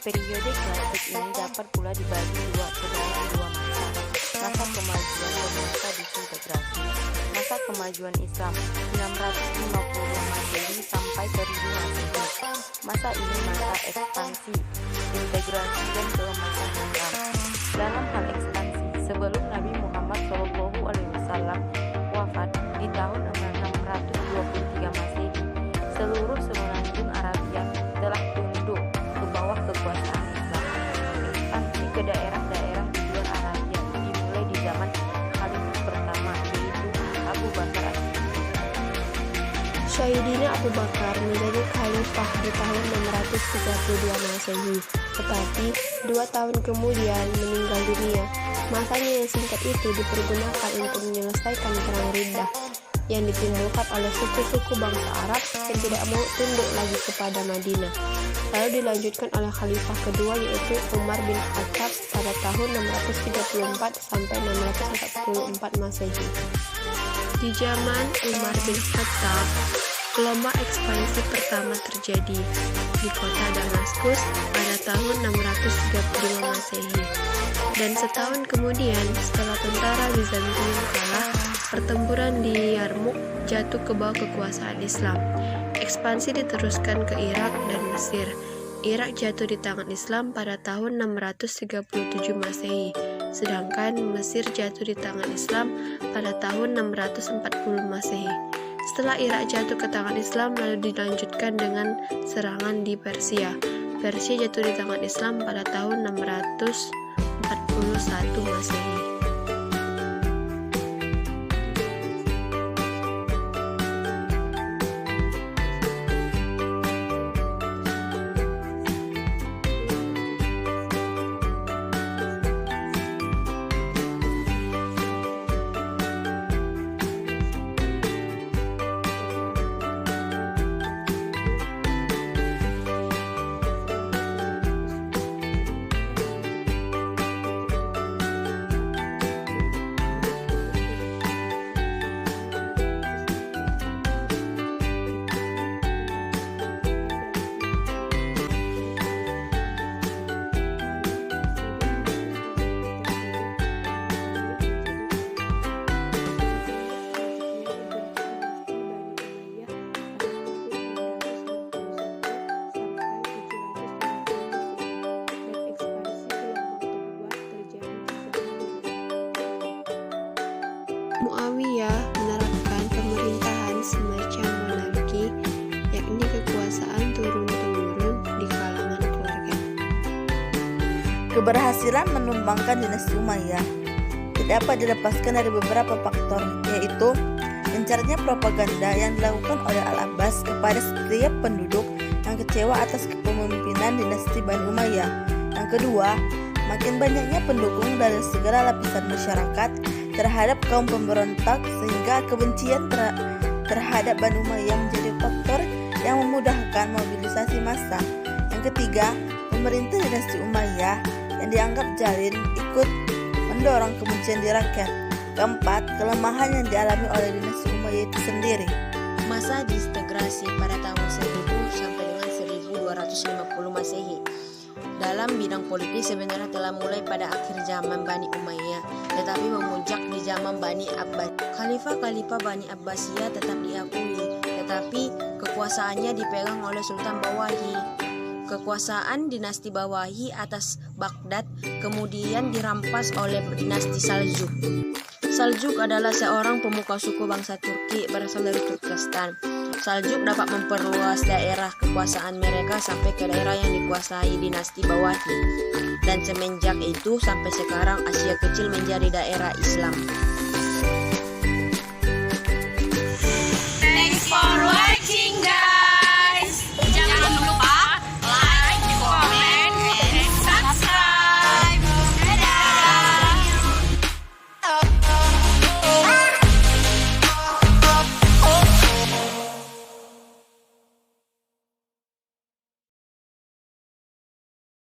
Periode klasik ini dapat pula dibagi ke dalam dua masa, masa kemajuan dan masa disintegrasi. Masa kemajuan Islam 650 Masehi sampai 1000 Masehi. Masa ini masa ekspansi, integrasi dan keemasan Islam. Dalam hal ekspansi, sebelum Nabi Muhammad SAW wafat di tahun 623 Masehi, seluruh semenanjung Arabia telah tunduk ke bawah kekuasaan Islam. Ekspansi ke daerah-daerah di luar Arabia dimulai di zaman Khalifah pertama, yaitu Abu Bakar As-Siddiq. Sayyidina Abu Bakar menjadi khalifah di tahun 632 Masehi, tetapi 2 tahun kemudian meninggal dunia. Masanya yang singkat itu dipergunakan untuk menyelesaikan perang Riddah yang ditimbulkan oleh suku-suku bangsa Arab yang tidak mau tunduk lagi kepada Madinah. Lalu dilanjutkan oleh khalifah kedua, yaitu Umar bin Khattab pada tahun 634 sampai 644 Masehi. Di zaman Umar bin Khattab, gelombang ekspansi pertama terjadi di kota Damaskus pada tahun 635 Masehi. Dan setahun kemudian, setelah tentara Bizantium kalah, pertempuran di Yarmouk jatuh ke bawah kekuasaan Islam. Ekspansi diteruskan ke Irak dan Mesir. Irak jatuh di tangan Islam pada tahun 637 Masehi, sedangkan Mesir jatuh di tangan Islam pada tahun 640 Masehi. Setelah Irak jatuh ke tangan Islam, lalu dilanjutkan dengan serangan di Persia. Persia jatuh di tangan Islam pada tahun 641 Masehi. Muawiyah menerapkan pemerintahan semacam monarki, yakni kekuasaan turun-temurun di kalangan keluarga. Keberhasilan menumbangkan dinasti Umayyah tidak dapat dilepaskan dari beberapa faktor, yaitu gencarnya propaganda yang dilakukan oleh Al-Abbas kepada setiap penduduk yang kecewa atas kepemimpinan dinasti Bani Umayyah. Yang kedua, makin banyaknya pendukung dari segala lapisan masyarakat terhadap kaum pemberontak, sehingga kebencian terhadap Bani Umayyah menjadi faktor yang memudahkan mobilisasi massa. Yang ketiga, pemerintah dinasti Umayyah yang dianggap zalim ikut mendorong kebencian di rakyat. Keempat, kelemahan yang dialami oleh dinasti Umayyah itu sendiri. Masa disintegrasi pada tahun 1000 sampai dengan 1250 Masehi. Dalam bidang politik sebenarnya telah mulai pada akhir zaman Bani Umayyah, tetapi memuncak di zaman Bani Abbas. Khalifah-khalifah Bani Abbasiyah tetap diakui, tetapi kekuasaannya dipegang oleh Sultan Bawahi. Kekuasaan dinasti Bawahi atas Baghdad kemudian dirampas oleh dinasti Saljuk. Saljuk adalah seorang pemuka suku bangsa Turki berasal dari Turkestan. Saljuk dapat memperluas daerah kekuasaan mereka sampai ke daerah yang dikuasai dinasti Bawahi. Dan semenjak itu sampai sekarang Asia Kecil menjadi daerah Islam.